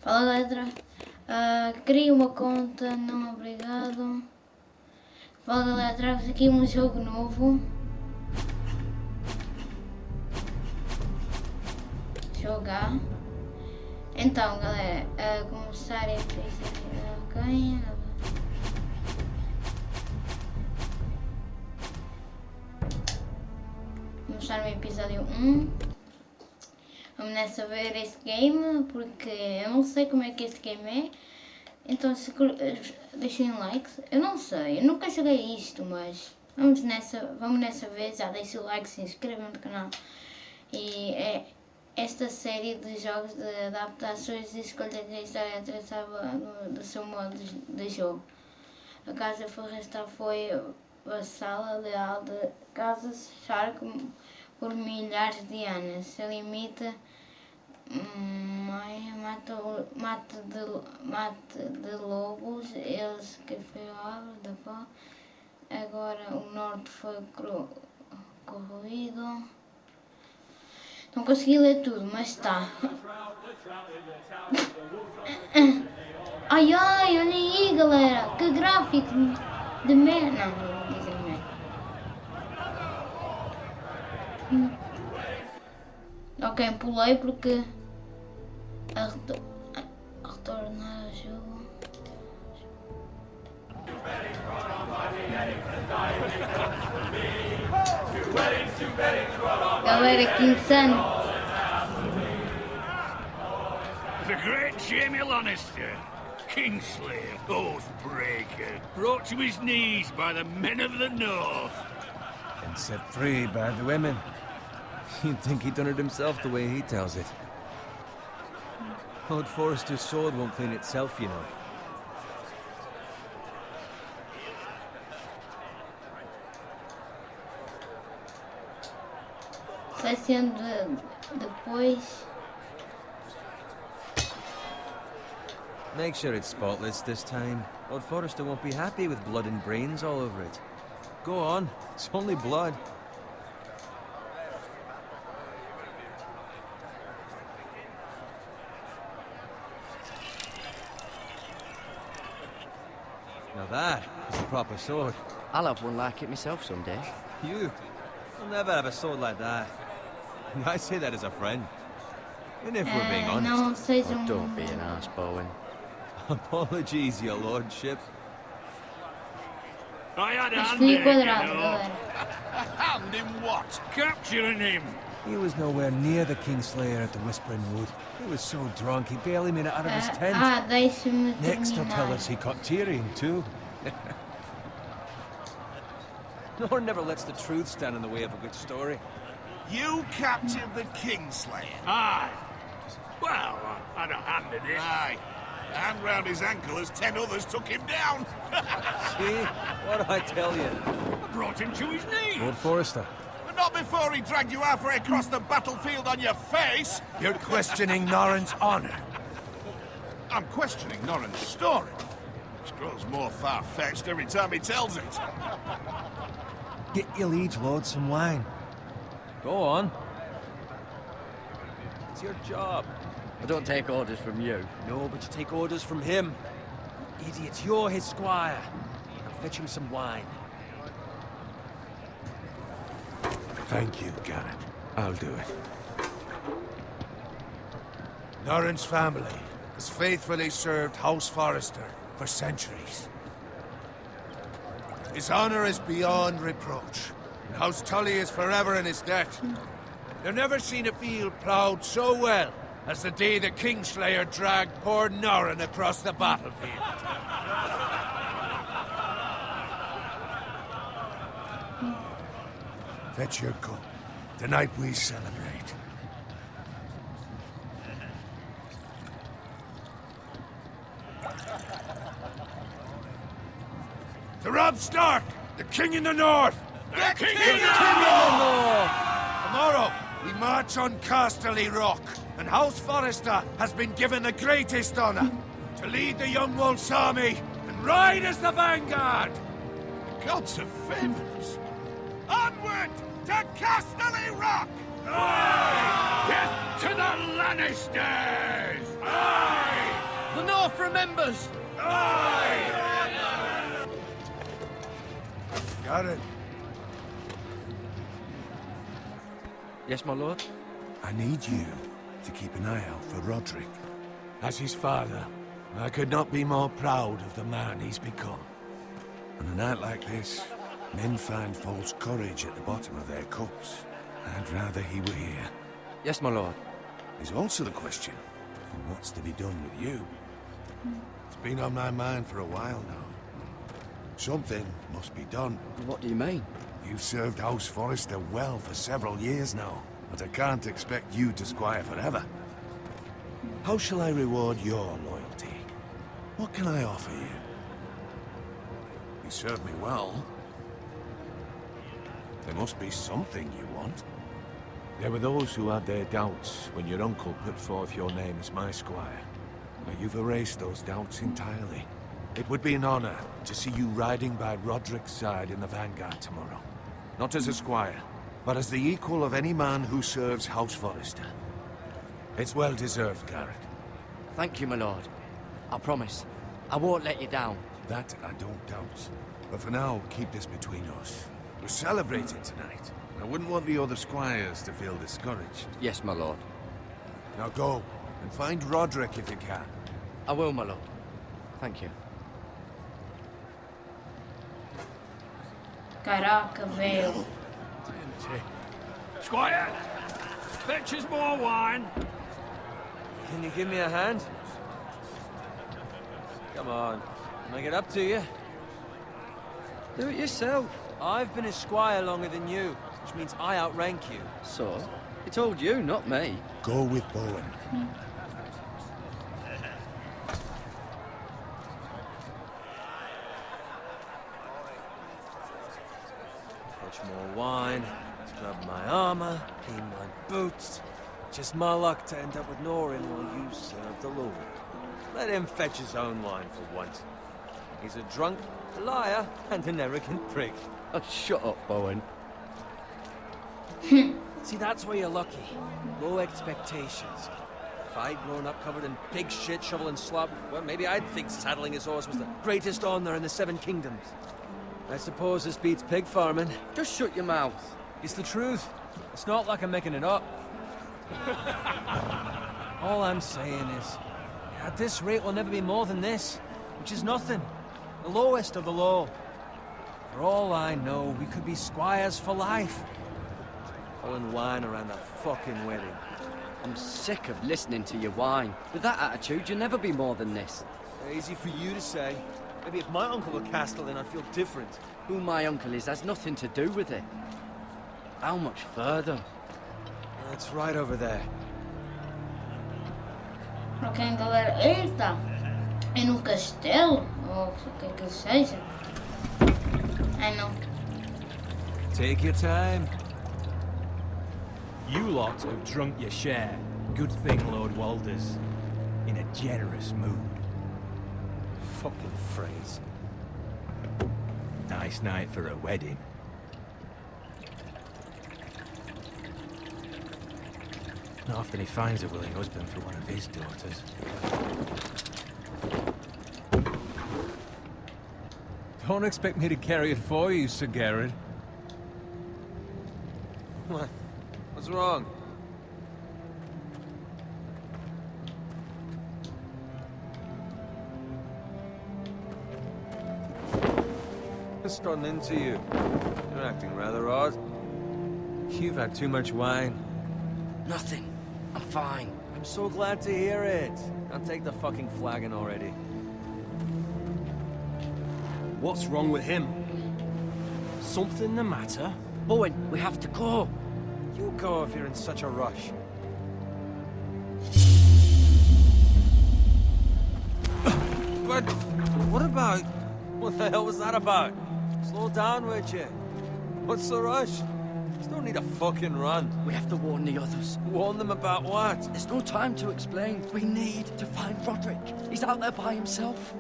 Fala galera, cria uma conta, não obrigado. Fala galera, trago-vos aqui um jogo novo. Jogar. Então galera, começar é preciso. Ok. Começar no episódio 1. Vamos nessa ver esse game, porque eu não sei como é que este game é. Então se deixem likes. Eu não sei, eu nunca joguei isto, mas vamos nessa vez. Já deixem o like, se inscrevam no canal. E é esta série de jogos de adaptações e escolhas da história traçada do seu modo de jogo. A casa florestal foi vassala leal de casas Shark por milhares de anos. Se limita mate de lobos, eles que falaram da pó. Agora o norte foi corroído. Não consegui ler tudo, mas está. Ai ai, olha aí galera, que gráfico de merda. Não vou dizer merda. Ok, pulei porque a retornar ao jogo. Galera, que insano! The great Jamie Lannister, Kingslayer, Oathbreaker, brought to his knees by the men of the North. And set free by the women. You'd think he'd done it himself the way he tells it. Lord Forrester's sword won't clean itself, you know. Vai sendo depois. Make sure it's spotless this time. Lord Forrester won't be happy with blood and brains all over it. Go on, it's only blood. Now that is a proper sword. I'll have one like it myself someday. You? You'll never have a sword like that. And I say that as a friend. And if we're being honest. Não seja Oh, don't be an arse, Bowen. Apologies, your lordship. I had a hand Escolhi there, you quadrado, know. galera. Hand in what? Capturing him. He was nowhere near the Kingslayer at the Whispering Wood. He was so drunk he barely made it out of his tent. Deixe-me Next he'll tell terminar. us he caught Tyrion too. Nor never lets the truth stand in the way of a good story. You captured the Kingslayer? Aye. Well, I had a hand in it. Aye. A hand round his ankle as 10 others took him down. See? What'd I tell you? I brought him to his knees. Lord Forrester. But not before he dragged you halfway across the battlefield on your face. You're questioning Norrin's honor. I'm questioning Norrin's story, which grows more far-fetched every time he tells it. Get your liege lord some wine. Go on. It's your job. I don't take orders from you. No, but you take orders from him. Idiot, you're his squire. Now fetch him some wine. Thank you, Garrett. I'll do it. Norrin's family has faithfully served House Forrester for centuries. His honor is beyond reproach, and House Tully is forever in his debt. They've never seen a field ploughed so well as the day the Kingslayer dragged poor Norrin across the battlefield. Fetch your cup. Tonight we celebrate. To Robb Stark, the King in the North! The King in the North! Tomorrow, we march on Casterly Rock, and House Forrester has been given the greatest honor to lead the Young Wolf's army and ride as the vanguard! The gods have favored us. Onward to Casterly Rock! Aye! Death to the Lannisters! Aye! The North remembers! Garrett, Yes, my lord? I need you to keep an eye out for Roderick. As his father, I could not be more proud of the man he's become. On a night like this, men find false courage at the bottom of their cups. I'd rather he were here. Yes, my lord. There's also the question of what's to be done with you. It's been on my mind for a while now. Something must be done. What do you mean? You've served House Forrester well for several years now, but I can't expect you to squire forever. How shall I reward your loyalty? What can I offer you? You served me well. There must be something you want. There were those who had their doubts when your uncle put forth your name as my squire. Now you've erased those doubts entirely. It would be an honor to see you riding by Roderick's side in the vanguard tomorrow. Not as a squire, but as the equal of any man who serves House Forrester. It's well deserved, Garrett. Thank you, my lord. I promise. I won't let you down. That I don't doubt. But for now, keep this between us. We're celebrating tonight. I wouldn't want the other squires to feel discouraged. Yes, my lord. Now go, and find Roderick if you can. I will, my lord. Thank you. Caraca, velho. Squire, fetch us more wine. Can you give me a hand? Come on. Make it up to you. Do it yourself. I've been a squire longer than you, which means I outrank you. So? He told you, not me. Go with Bowen. Fetch more wine, scrub my armor, clean my boots. Just my luck to end up with Norin while you serve the Lord. Let him fetch his own wine for once. He's a drunk, a liar, and an arrogant prick. Oh, shut up, Bowen. See, that's where you're lucky. Low expectations. If I'd grown up covered in pig shit, shoveling slop, well, maybe I'd think saddling his horse was the greatest honor in the Seven Kingdoms. I suppose this beats pig farming. Just shut your mouth. It's the truth. It's not like I'm making it up. All I'm saying is, at this rate we'll never be more than this, which is nothing. The lowest of the low. For all I know, we could be squires for life. Pulling wine around a fucking wedding. I'm sick of listening to your whine. With that attitude, you'll never be more than this. Easy for you to say. Maybe if my uncle were Castellan, I'd feel different. Who my uncle is has nothing to do with it. How much further? It's right over there. Ok, galera. Eita! É no castelo? Ou o que é que seja? Ai não. Take your time. You lot have drunk your share. Good thing Lord Walder's in a generous mood. Fucking phrase. Nice night for a wedding. Not often he finds a willing husband for one of his daughters. Don't expect me to carry it for you, Sir Garrett. What? What's wrong? What's gotten into you? You're acting rather odd. You've had too much wine. Nothing. I'm fine. I'm so glad to hear it. I'll take the fucking flagon already. What's wrong with him? Something the matter? Bowen, we have to go. You go if you're in such a rush. But what about... What the hell was that about? Slow down, would you? What's the rush? There's no need to fucking run. We have to warn the others. Warn them about what? There's no time to explain. We need to find Roderick. He's out there by himself.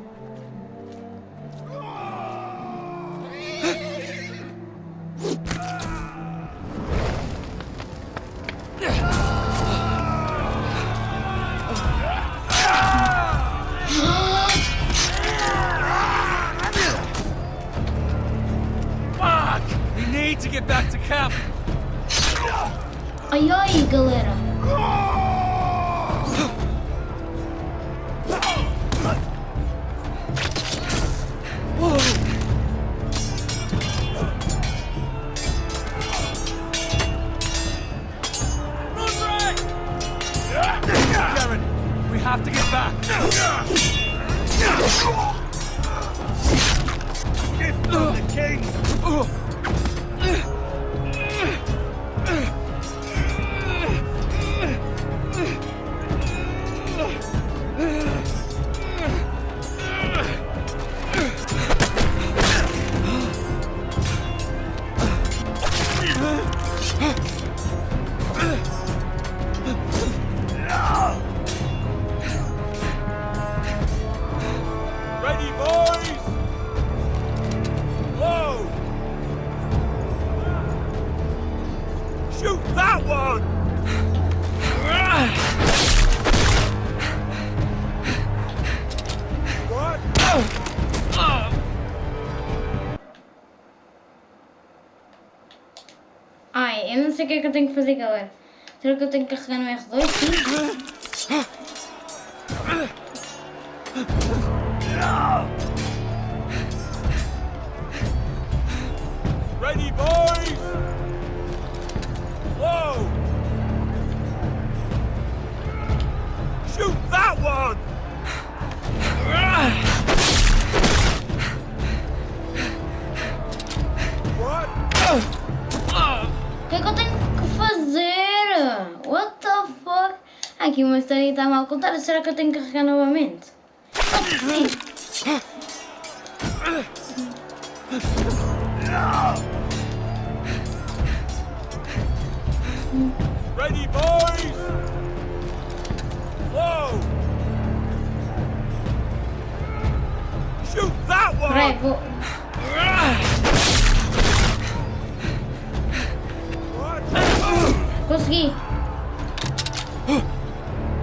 get back to camp. Ai ai, galera. Garen, we have to get back. Gift from the king! Ready, boys? Whoa! Shoot that one! What? Ai, eu não sei o que é que eu tenho que fazer, galera. Será que eu tenho que carregar no R2? Sim. Ready, boys? Whoa! Shoot that one! What? O que é que eu tenho que fazer? What the fuck? Aqui uma história está mal contada. Será que eu tenho que carregar novamente? Sim. Ready, boys? Whoa! Shoot that one! Peraí, vou... Consegui.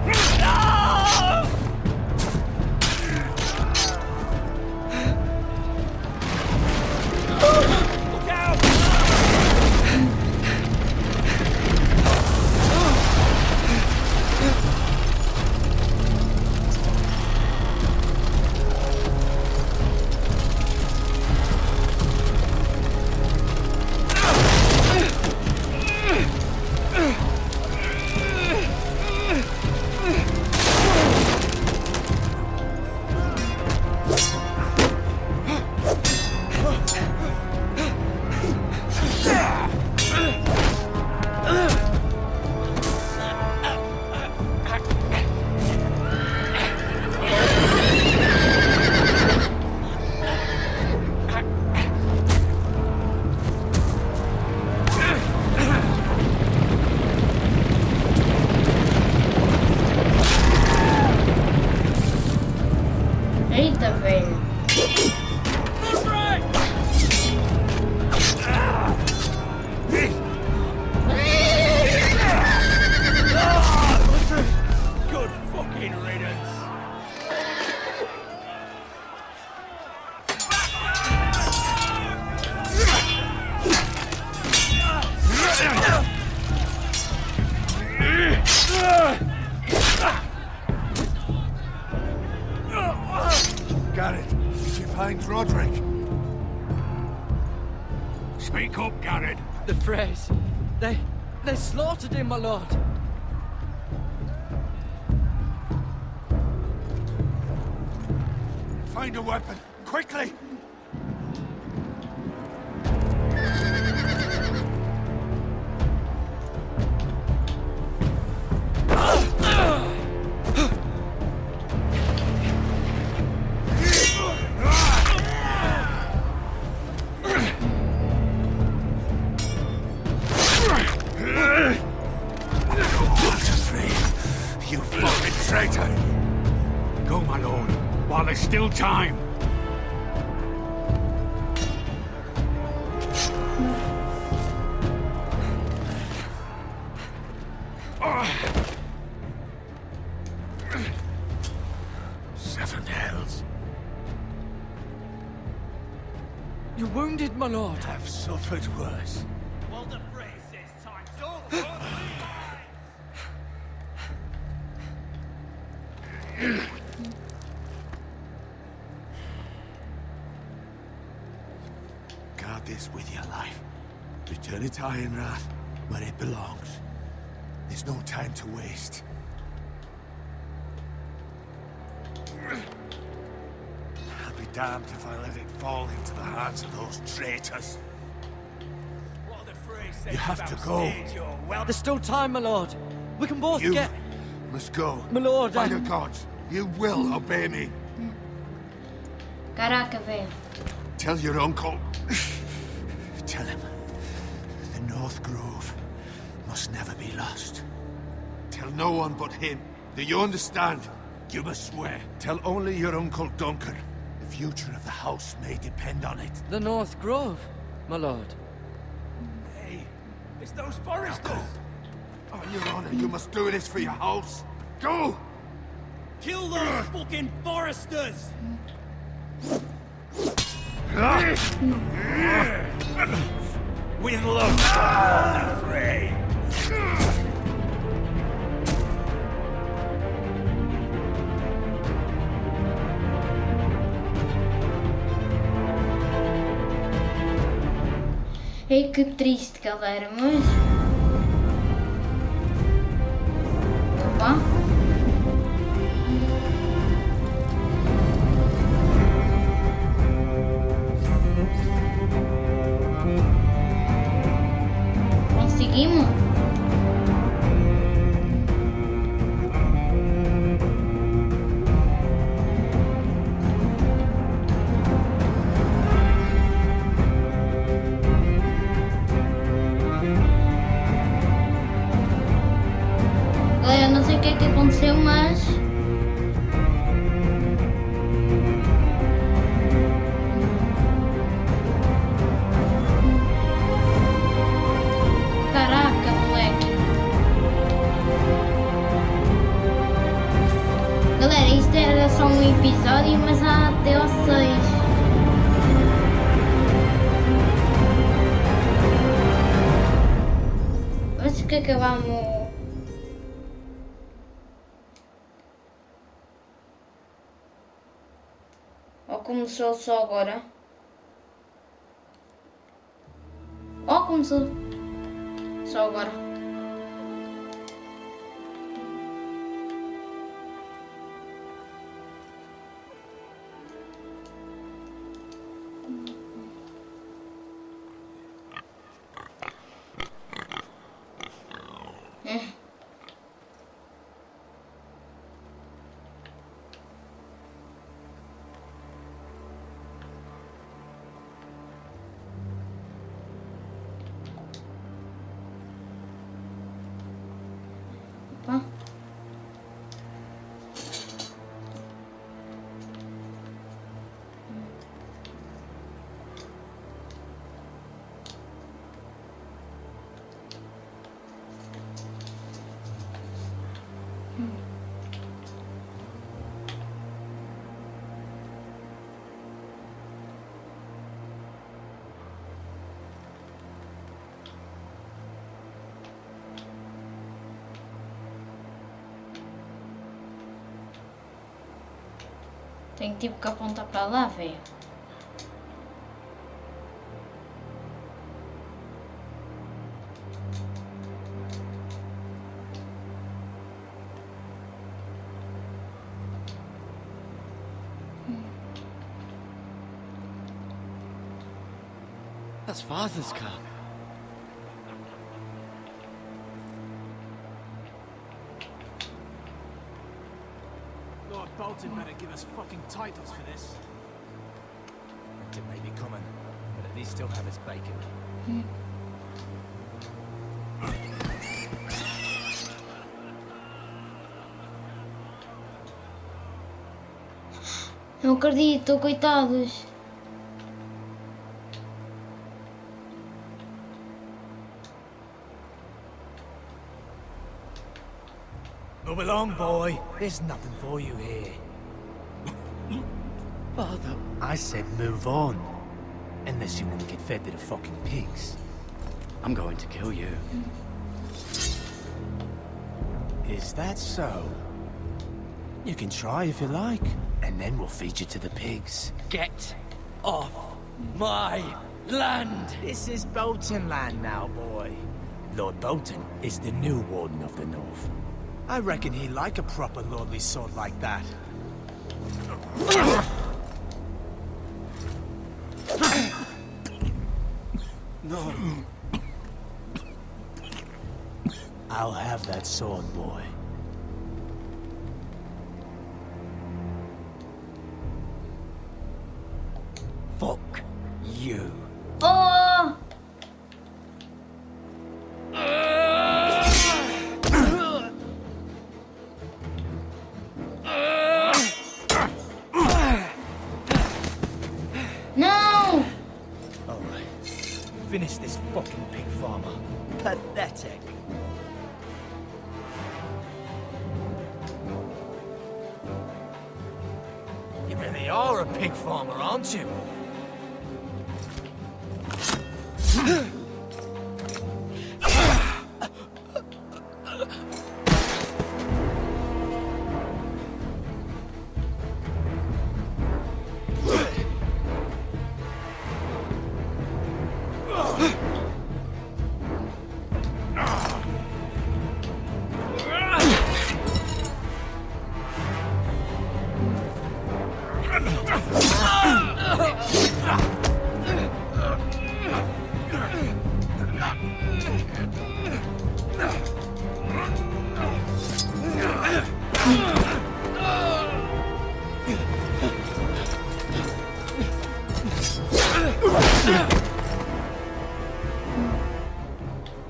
Look out! Eita, velho. Good fucking riddance! Garrett, did you find Roderick? Speak up, Garrett. The Freys. They slaughtered him, my lord. Find a weapon, quickly! You fucking traitor! Go, my lord, while there's still time. Seven hells. You're wounded, my lord. I've suffered worse. Guard this with your life. Return it to Ironrath, where it belongs. There's no time to waste. I'll be damned if I let it fall into the hands of those traitors. You have to go. Well, there's still time, my lord. We can both You get... must go. My lord, By the gods, you will obey me. Caraca, velho. Tell your uncle. Tell him. The North Grove must never be lost. Tell no one but him. Do you understand? You must swear. Tell only your Uncle Duncan. The future of the house may depend on it. The North Grove, my lord. Hey, it's those foresters. On your honor, you must do this for your house. Go! Kill those fucking foresters! With love, not afraid. Ei, que triste, galera, mas... Opa. Conseguimos? Galera, não sei o que é que aconteceu, mas... Caraca, moleque. Galera, isto era só um episódio, mas há até ao 6. Acho que acabamos... Ou começou só agora? Ou começou só agora? Opa. Tenho tipo que apontar para lá, velho. That's Father's car. Lord Bolton better give us fucking titles for this. Winter may be coming, but at least still have his bacon. Não acredito, coitados. Move along, boy. There's nothing for you here. Father, I said move on. Unless you want to get fed to the fucking pigs. I'm going to kill you. Is that so? You can try if you like, and then we'll feed you to the pigs. Get off my land! This is Bolton land now, boy. Lord Bolton is the new Warden of the North. I reckon he'd like a proper lordly sword like that. No. I'll have that sword, boy. Fuck you. Oh! No! Alright. Finish this fucking pig farmer. Pathetic. You really are a pig farmer, aren't you?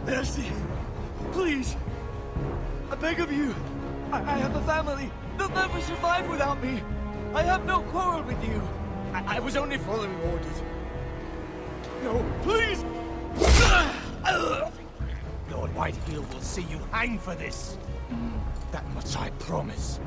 Mercy! Please! I beg of you! I have a family! They'll never survive without me! I have no quarrel with you! I was only following orders. No, please! Lord Whitefield will see you hang for this. That much I promise.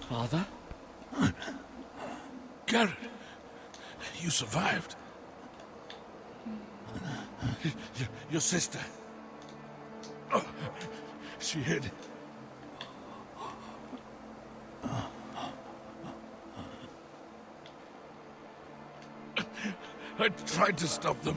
Father? Garrett, you survived. Your sister. Oh, she hid. I tried to stop them.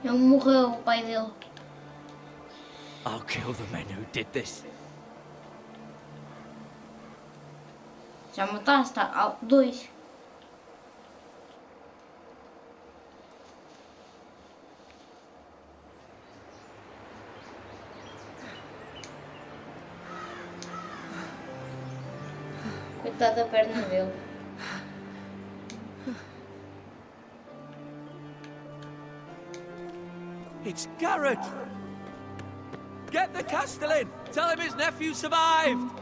Ele morreu, o pai dele. I'll kill the men who did this. Já mataste? Dois. Coitado da perna dele. It's Garrett! Get the Castellan! Tell him his nephew survived!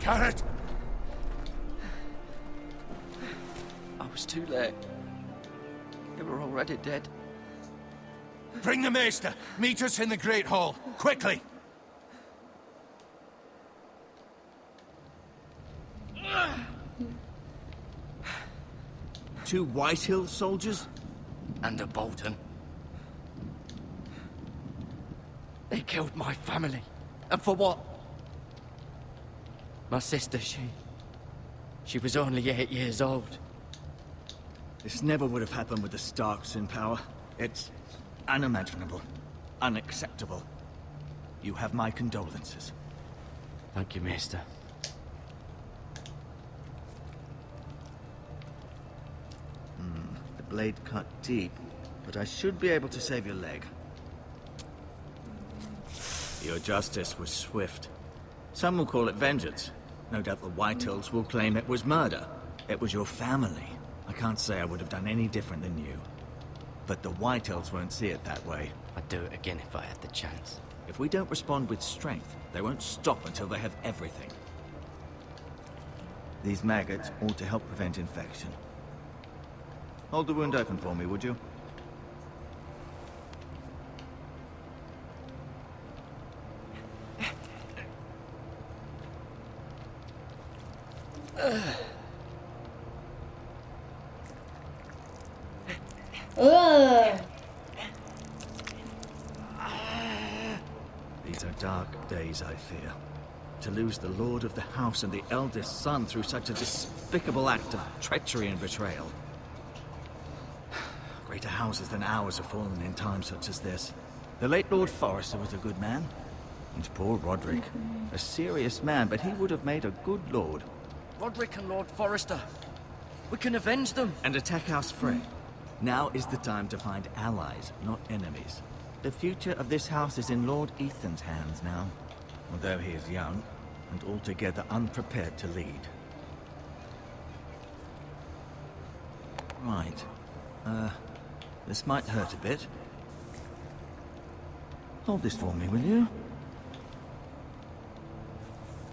Garrett! I was too late. They were already dead. Bring the maester. Meet us in the Great Hall. Quickly! Two Whitehill soldiers? And a Bolton. They killed my family. And for what? My sister, she was only 8 years old. This never would have happened with the Starks in power. It's unimaginable. Unacceptable. You have my condolences. Thank you, Maester. The blade cut deep, but I should be able to save your leg. Your justice was swift. Some will call it vengeance. No doubt the Whitehills will claim it was murder. It was your family. I can't say I would have done any different than you. But the Whitehills won't see it that way. I'd do it again if I had the chance. If we don't respond with strength, they won't stop until they have everything. These maggots ought to help prevent infection. Hold the wound open for me, would you? Ugh. These are dark days, I fear. To lose the lord of the house and the eldest son through such a despicable act of treachery and betrayal. Greater houses than ours have fallen in times such as this. The late Lord Forrester was a good man. And poor Roderick. A serious man, but he would have made a good lord. Roderick and Lord Forrester. We can avenge them. And attack House Frey. Now is the time to find allies, not enemies. The future of this house is in Lord Ethan's hands now. Although he is young, and altogether unprepared to lead. Right. This might hurt a bit. Hold this for me, will you?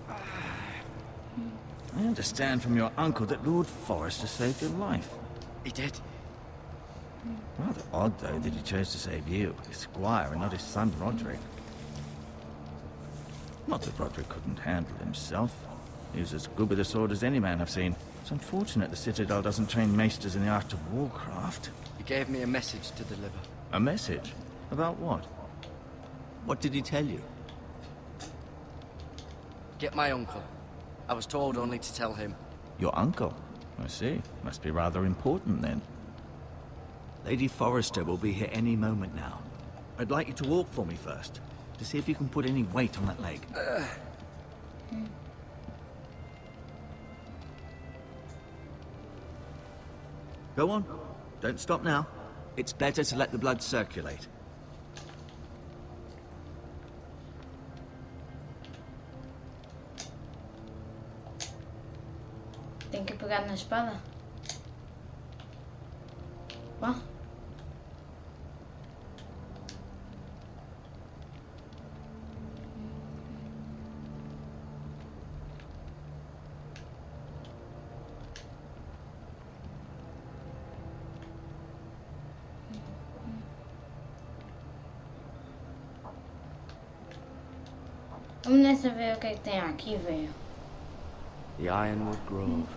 I understand from your uncle that Lord Forrester saved your life. He did. Rather odd, though, that he chose to save you, his squire, and not his son Roderick. Not that Roderick couldn't handle himself. He was as good with a sword as any man I've seen. It's unfortunate the Citadel doesn't train maesters in the art of warcraft. He gave me a message to deliver. A message? About what? What did he tell you? Get my uncle. I was told only to tell him. Your uncle? I see. Must be rather important, then. Lady Forrester will be here any moment now. I'd like you to walk for me first, to see if you can put any weight on that leg. Go on. Don't stop now. It's better to let the blood circulate. Tenho que pegar na espada. Vá. Vamos nessa ver o que é que tem aqui, velho. The Ironwood Grove.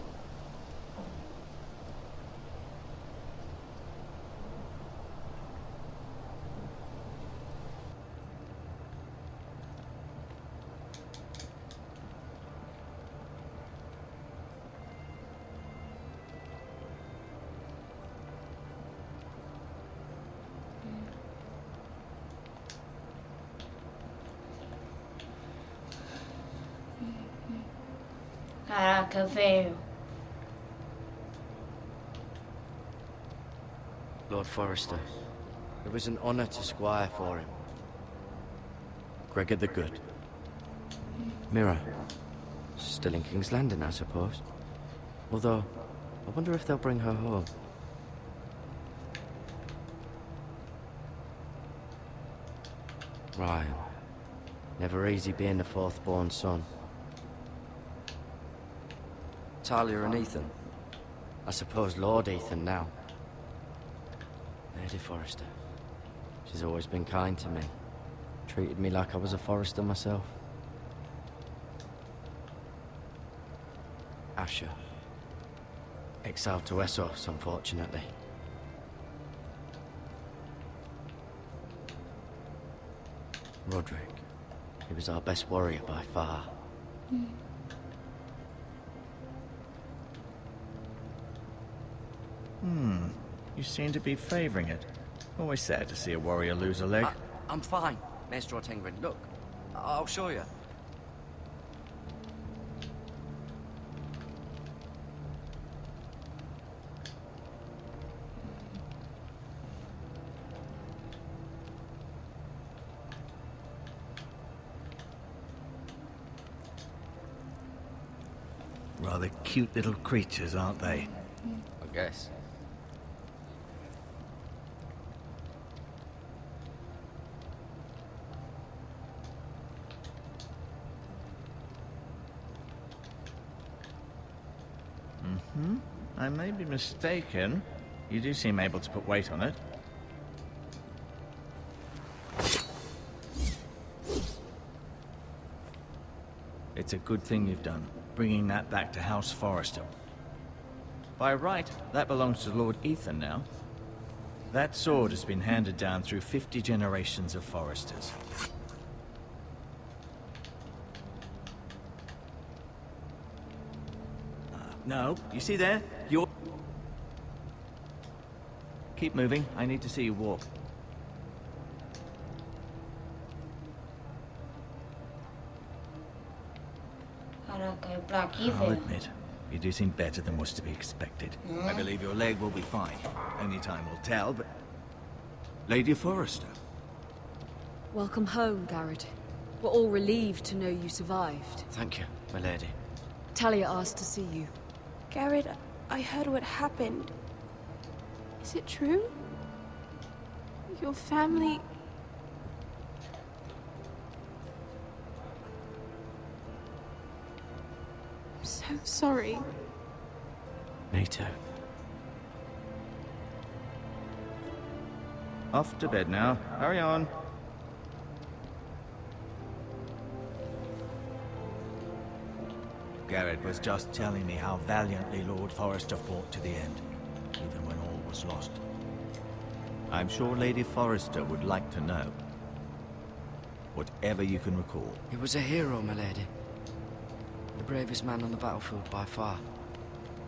Caraca, velho. Lord Forrester. It was an honor to squire for him. Gregor the Good. Mira. Still in King's Landing, I suppose. Although, I wonder if they'll bring her home. Ryan. Never easy being the fourth-born son. Talia and Ethan. I suppose Lord Ethan now. Lady Forrester. She's always been kind to me. Treated me like I was a Forrester myself. Asher. Exiled to Essos, unfortunately. Roderick. He was our best warrior by far. You seem to be favoring it. Always sad to see a warrior lose a leg. I'm fine, Maestro Tengrin. Look, I'll show you. Rather cute little creatures, aren't they? I guess. I may be mistaken. You do seem able to put weight on it. It's a good thing you've done, bringing that back to House Forrester. By right, that belongs to Lord Ethan now. That sword has been handed down through 50 generations of Forresters. No, you see there? You're... Keep moving. I need to see you walk. Caraca, pra aqui, I'll velho. admit, you do seem better than was to be expected. I believe your leg will be fine. Only time will tell, but... Lady Forrester. Welcome home, Garrett. We're all relieved to know you survived. Thank you, my lady. Talia asked to see you. Garrett, I heard what happened. Is it true? Your family... I'm so sorry. Me too. Off to bed now. Hurry on. Garrett was just telling me how valiantly Lord Forrester fought to the end, even when all was lost. I'm sure Lady Forrester would like to know. Whatever you can recall. He was a hero, my lady. The bravest man on the battlefield by far.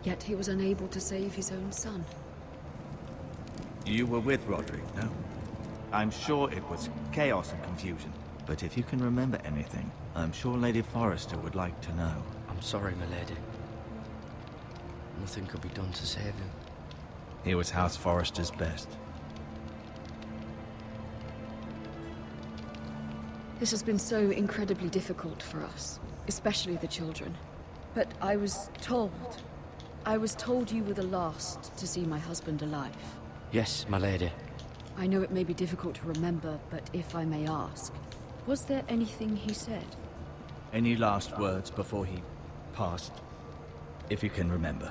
Yet he was unable to save his own son. You were with Roderick, no? I'm sure it was chaos and confusion. But if you can remember anything, I'm sure Lady Forrester would like to know. I'm sorry, my lady. Nothing could be done to save him. He was House Forrester's best. This has been so incredibly difficult for us, especially the children. But I was told you were the last to see my husband alive. Yes, my lady. I know it may be difficult to remember, but if I may ask, was there anything he said? Any last words before he passed? If you can remember.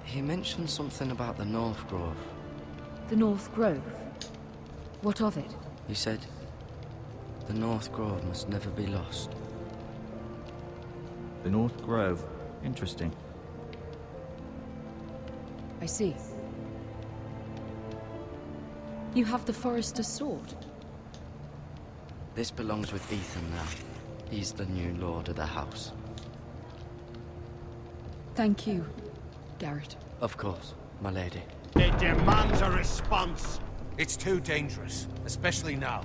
He mentioned something about the North Grove. The North Grove? What of it? He said, the North Grove must never be lost. The North Grove. Interesting. I see. You have the Forrester's sword. This belongs with Ethan now. He's the new lord of the house. Thank you, Garrett. Of course, my lady. It demands a response. It's too dangerous, especially now.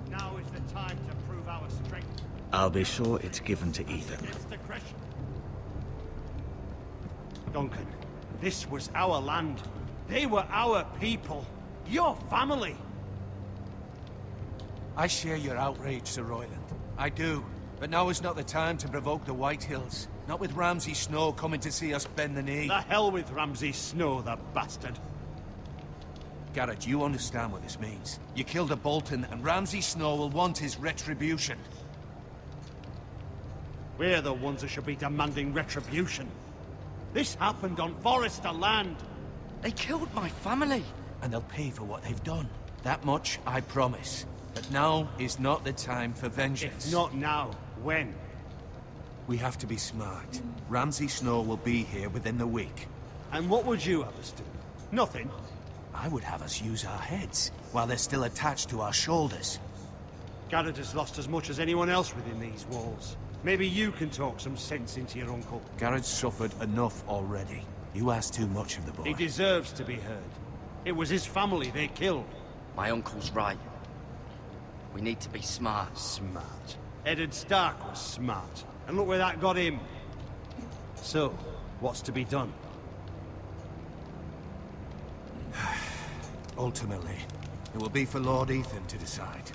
Now is the time to prove our strength. I'll be sure it's given to Ethan. Against aggression. Duncan, this was our land. They were our people. Your family. I share your outrage, Sir Royland. I do. But now is not the time to provoke the Whitehills. Not with Ramsay Snow coming to see us bend the knee. The hell with Ramsay Snow, the bastard. Garrett, you understand what this means. You killed a Bolton, and Ramsay Snow will want his retribution. We're the ones who should be demanding retribution. This happened on Forrester land. They killed my family. And they'll pay for what they've done. That much I promise. But now is not the time for vengeance. If not now, when? We have to be smart. Ramsay Snow will be here within the week. And what would you have us do? Nothing. I would have us use our heads, while they're still attached to our shoulders. Garrett has lost as much as anyone else within these walls. Maybe you can talk some sense into your uncle. Garrett's suffered enough already. You ask too much of the boy. He deserves to be heard. It was his family they killed. My uncle's right. We need to be smart. Smart. Eddard Stark was smart. And look where that got him. So, what's to be done? Ultimately, it will be for Lord Ethan to decide.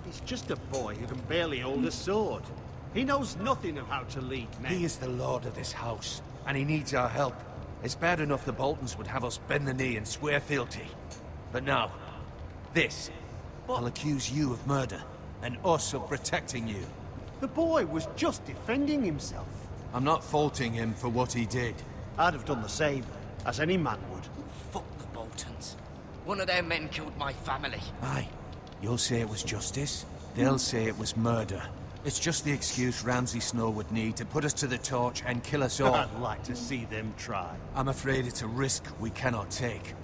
He's just a boy who can barely hold a sword. He knows nothing of how to lead men. He is the lord of this house, and he needs our help. It's bad enough the Boltons would have us bend the knee and swear fealty. But now, this. I'll accuse you of murder, and us of protecting you. The boy was just defending himself. I'm not faulting him for what he did. I'd have done the same, as any man would. Fuck the Boltons. One of their men killed my family. Aye. You'll say it was justice. They'll say it was murder. It's just the excuse Ramsay Snow would need to put us to the torch and kill us all. I'd like to see them try. I'm afraid it's a risk we cannot take.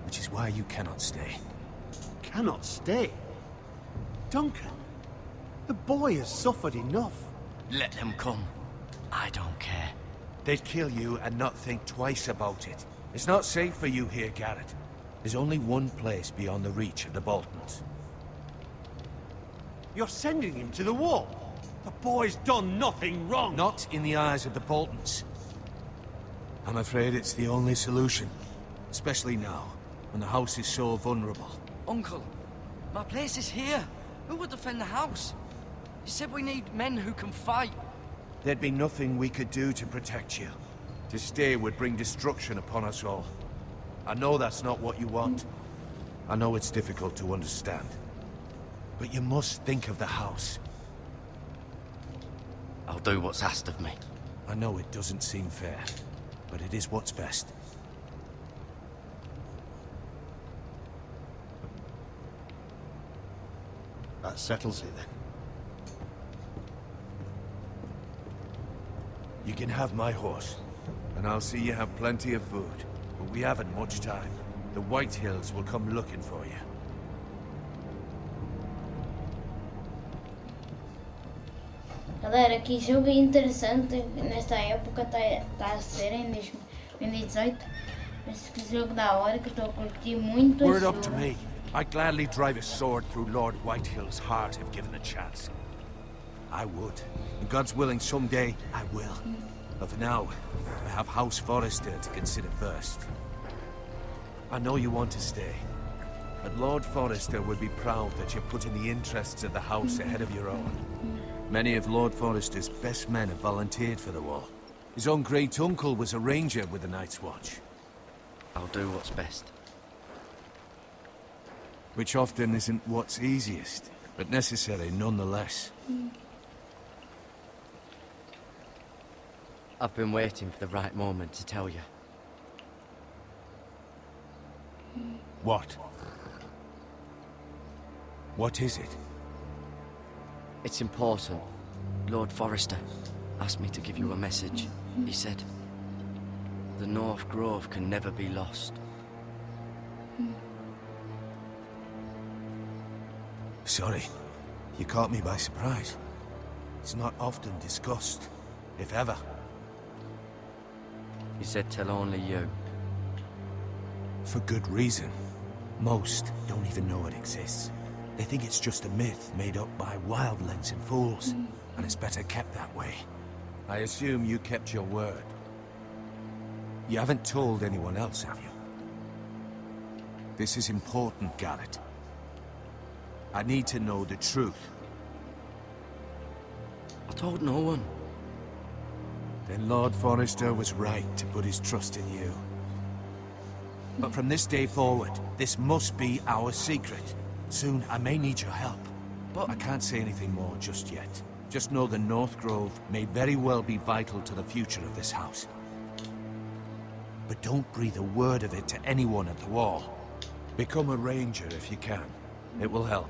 Which is why you cannot stay. Cannot stay? Duncan, the boy has suffered enough. Let them come. I don't care. They'd kill you and not think twice about it. It's not safe for you here, Garrett. There's only one place beyond the reach of the Boltons. You're sending him to the war? The boy's done nothing wrong. Not in the eyes of the Boltons. I'm afraid it's the only solution. Especially now, when the house is so vulnerable. Uncle, my place is here. Who will defend the house? You said we need men who can fight. There'd be nothing we could do to protect you. To stay would bring destruction upon us all. I know that's not what you want. I know it's difficult to understand. But you must think of the house. I'll do what's asked of me. I know it doesn't seem fair, but it is what's best. That settles it then. You can have my horse, and I'll see you have plenty of food. But we haven't much time. The White Hills will come looking for you. Galera, que jogo interessante nesta época tá a ser em 2018. Esse jogo da hora que eu estou a curtir muito. Were it up to me, I'd gladly drive a sword through Lord Whitehill's heart if given the chance. I would. And God's willing, someday I will. But for now, I have House Forrester to consider first. I know you want to stay, but Lord Forrester would be proud that you're putting the interests of the house ahead of your own. Many of Lord Forrester's best men have volunteered for the war. His own great-uncle was a ranger with the Night's Watch. I'll do what's best. Which often isn't what's easiest, but necessary nonetheless. I've been waiting for the right moment to tell you. What? What is it? It's important. Lord Forrester asked me to give you a message. He said, the North Grove can never be lost. Sorry. You caught me by surprise. It's not often discussed, if ever. He said tell only you. For good reason. Most don't even know it exists. They think it's just a myth made up by wildlings and fools, and it's better kept that way. I assume you kept your word. You haven't told anyone else, have you? This is important, Garrett. I need to know the truth. I told no one. Then Lord Forrester was right to put his trust in you. But from this day forward, this must be our secret. Soon, I may need your help. But I can't say anything more just yet. Just know the North Grove may very well be vital to the future of this house. But don't breathe a word of it to anyone at the wall. Become a ranger if you can. It will help.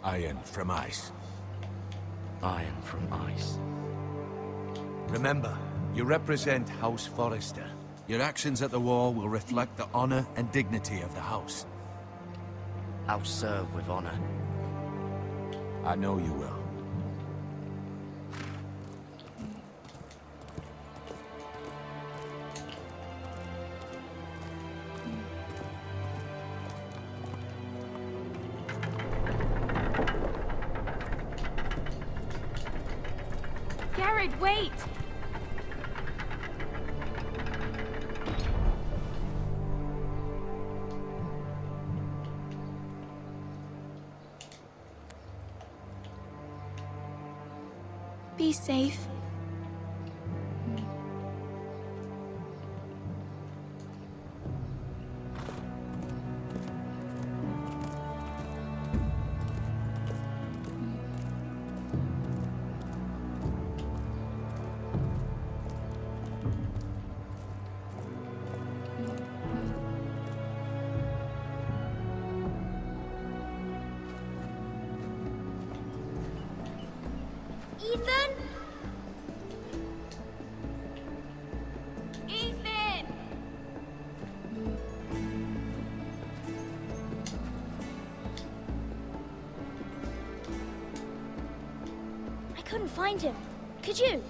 Iron from ice. Iron from ice. Remember, you represent House Forrester. Your actions at the war will reflect the honor and dignity of the house. I'll serve with honor. I know you will. Garrett, wait! Be safe. couldn't find him. Could you?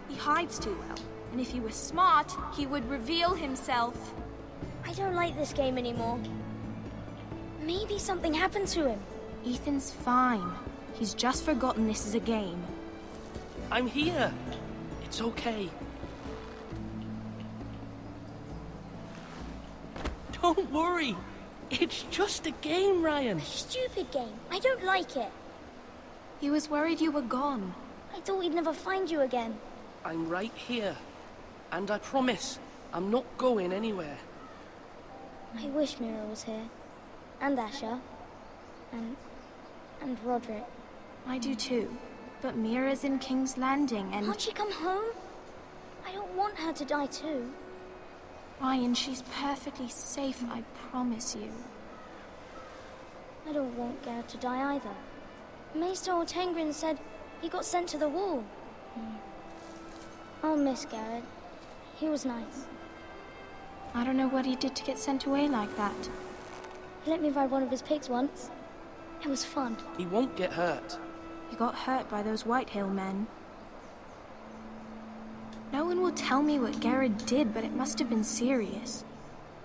He hides too well, and if he were smart, he would reveal himself. I don't like this game anymore. Maybe something happened to him. Ethan's fine. He's just forgotten this is a game. I'm here. It's okay. Don't worry. It's just a game, Ryan. A stupid game. I don't like it. He was worried you were gone. I thought we'd never find you again. I'm right here. And I promise, I'm not going anywhere. I wish Mira was here. And Asher. And Roderick. I do too. But Mira's in King's Landing and... Can't she come home? I don't want her to die too. Ryan, she's perfectly safe, I promise you. I don't want Garrett to die either. Maester Ortengrin said he got sent to the wall. I'll miss Garrett. He was nice. I don't know what he did to get sent away like that. He let me ride one of his pigs once. It was fun. He won't get hurt. He got hurt by those Whitehill men. No one will tell me what Garrett did, but it must have been serious.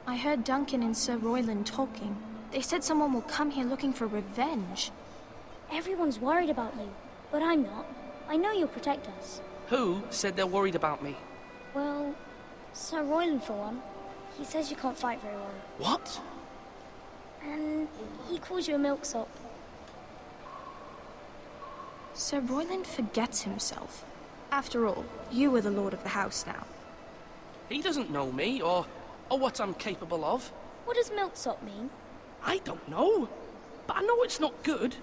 I heard Duncan and Sir Royland talking. They said someone will come here looking for revenge. Everyone's worried about you, but I'm not. I know you'll protect us. Who said they're worried about me? Well, Sir Royland for one. He says you can't fight very well. What? And he calls you a milksop. Sir Royland forgets himself. After all, you are the lord of the house now. He doesn't know me, or what I'm capable of. What does milksop mean? I don't know, but I know it's not good.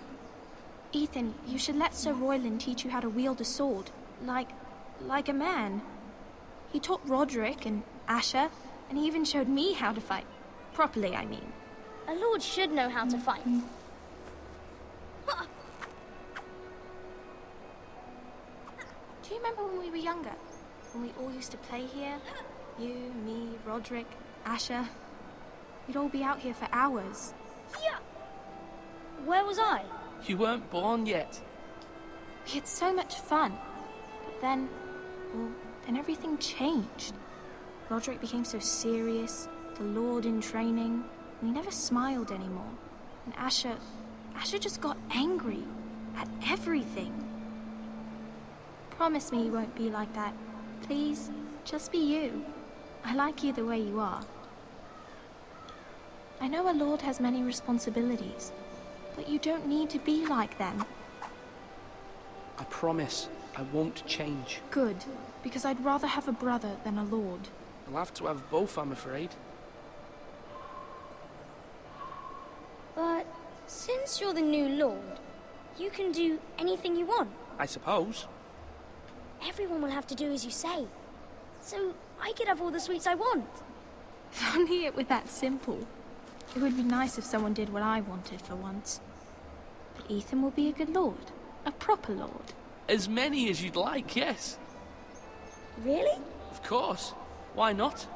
Ethan, you should let Sir Royland teach you how to wield a sword, like a man. He taught Roderick and Asher, and he even showed me how to fight. Properly, I mean. A lord should know how to fight. Do you remember when we were younger? When we all used to play here? You, me, Roderick, Asher. We'd all be out here for hours. Yeah. Where was I? You weren't born yet. We had so much fun. But then, then everything changed. Roderick became so serious, the Lord in training, and he never smiled anymore. And Asher just got angry at everything. Promise me you won't be like that. Please, just be you. I like you the way you are. I know a lord has many responsibilities, but you don't need to be like them. I promise I won't change. Good, because I'd rather have a brother than a lord. I'll have to have both, I'm afraid. But since you're the new lord, you can do anything you want. I suppose. Everyone will have to do as you say. So I could have all the sweets I want. If only it were that simple. It would be nice if someone did what I wanted for once. But Ethan will be a good lord. A proper lord. As many as you'd like, yes. Really? Of course. Why not?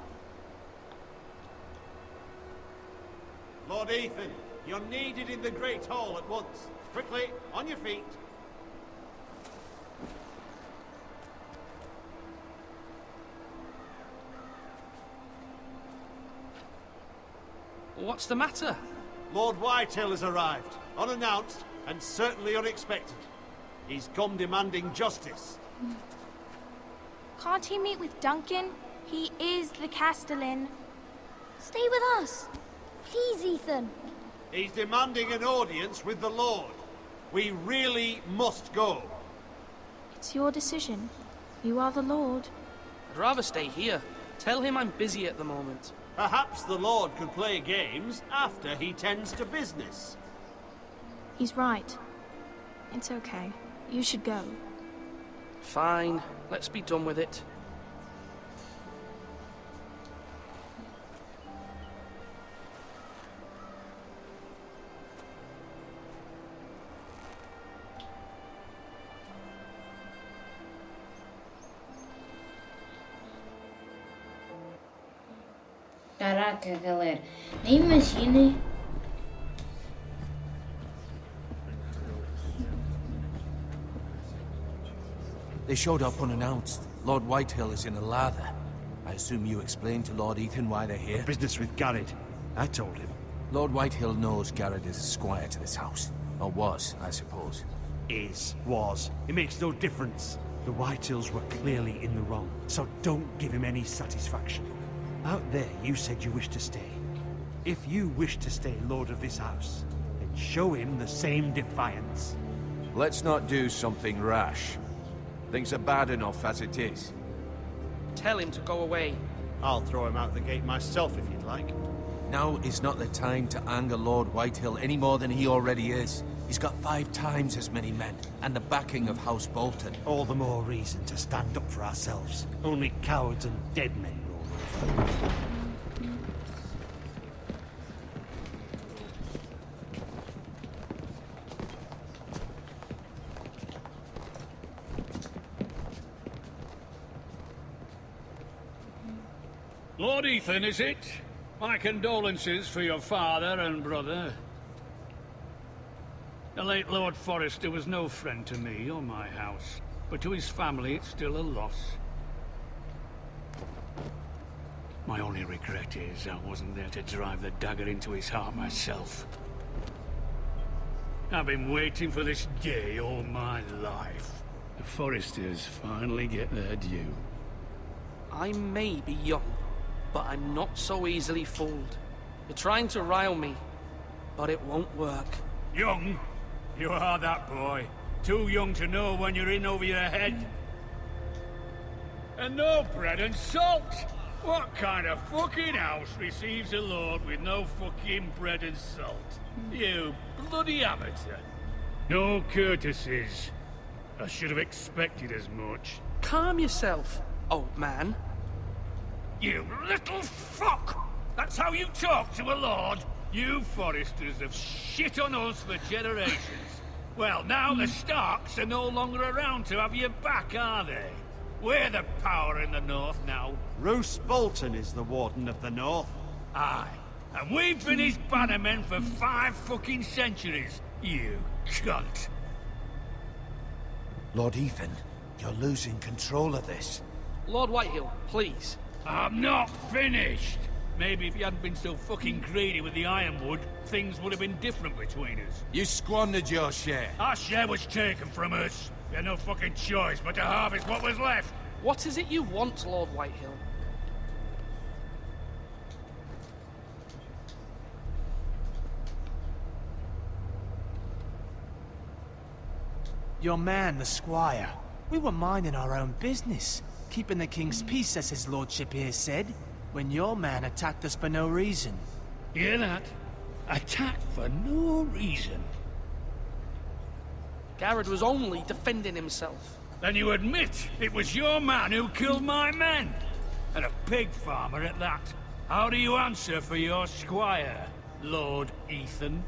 Lord Ethan, you're needed in the Great Hall at once. Quickly, on your feet. What's the matter? Lord Whitehill has arrived, unannounced and certainly unexpected. He's come demanding justice. Can't he meet with Duncan? He is the Castellan. Stay with us. Please, Ethan. He's demanding an audience with the Lord. We really must go. It's your decision. You are the lord. I'd rather stay here. Tell him I'm busy at the moment. Perhaps the Lord could play games after he tends to business. He's right. It's okay. You should go. Fine. Let's be done with it. Caraca, galera. Nem imaginem showed up unannounced. Lord Whitehill is in a lather. I assume you explained to Lord Ethan why they're here? Business with Garrett. I told him. Lord Whitehill knows Garrett is a squire to this house. Or was, I suppose. Was. It makes no difference. The Whitehills were clearly in the wrong, so don't give him any satisfaction. Out there, you said you wished to stay. If you wish to stay lord of this house, then show him the same defiance. Let's not do something rash. Things are bad enough as it is. Tell him to go away. I'll throw him out the gate myself if you'd like. Now is not the time to anger Lord Whitehill any more than he already is. He's got 5 times as many men, and the backing of House Bolton. All the more reason to stand up for ourselves. Only cowards and dead men rule over. Lord Ethan, is it? My condolences for your father and brother. The late Lord Forrester was no friend to me or my house, but to his family it's still a loss. My only regret is I wasn't there to drive the dagger into his heart myself. I've been waiting for this day all my life. The Forresters finally get their due. I may be young, but I'm not so easily fooled. You're trying to rile me, but it won't work. Young? You are that boy. Too young to know when you're in over your head. And no bread and salt! What kind of fucking house receives a lord with no fucking bread and salt? You bloody amateur. No courtesies. I should have expected as much. Calm yourself, old man. You little fuck! That's how you talk to a lord? You Forresters have shit on us for generations. Well, now the Starks are no longer around to have your back, are they? We're the power in the north now. Roose Bolton is the Warden of the North. Aye. And we've been his bannermen for 5 fucking centuries. You cunt. Lord Ethan, you're losing control of this. Lord Whitehill, please. I'm not finished. Maybe if you hadn't been so fucking greedy with the ironwood, things would have been different between us. You squandered your share. Our share was taken from us. We had no fucking choice but to harvest what was left. What is it you want, Lord Whitehill? Your man, the squire. We were minding our own business, keeping the king's peace, as his lordship here said, when your man attacked us for no reason. Hear that? Attacked for no reason. Garrett was only defending himself. Then you admit it was your man who killed my men? And a pig farmer at that. How do you answer for your squire, Lord Ethan?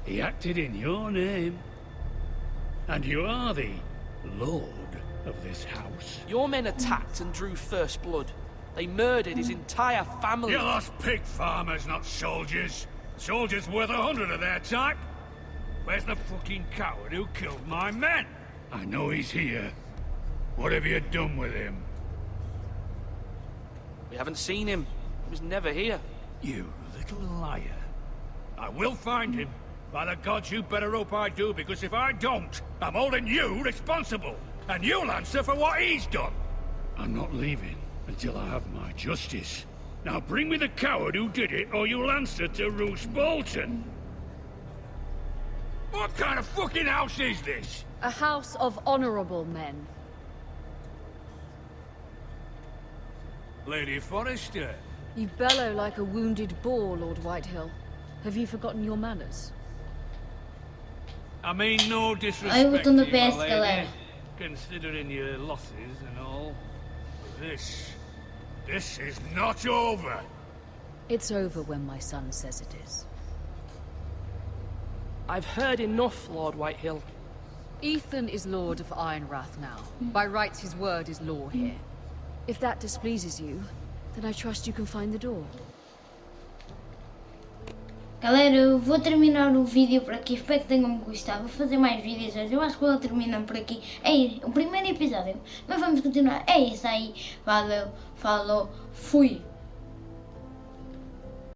He acted in your name. And you are the lord of this house. Your men attacked and drew first blood. They murdered his entire family. You lost pig farmers, not soldiers. Soldiers worth 100 of their type. Where's the fucking coward who killed my men? I know he's here. What have you done with him? We haven't seen him. He was never here. You little liar. I will find him. By the gods, you better hope I do, because if I don't, I'm holding you responsible. And you'll answer for what he's done. I'm not leaving until I have my justice. Now bring me the coward who did it, or you'll answer to Roose Bolton. What kind of fucking house is this? A house of honorable men. Lady Forrester. You bellow like a wounded boar, Lord Whitehill. Have you forgotten your manners? I mean no disrespect Ai, botou no to you, my PS, lady, galera. considering your losses and all. This is not over. It's over when my son says it is. I've heard enough, Lord Whitehill. Ethan is Lord of Ironrath now. By rights, his word is law here. If that displeases you, then I trust you can find the door. Galera, eu vou terminar o vídeo por aqui, espero que tenham gostado, vou fazer mais vídeos hoje, eu acho que vou terminar por aqui, é o primeiro episódio, mas vamos continuar, é isso aí, valeu, falou, fui!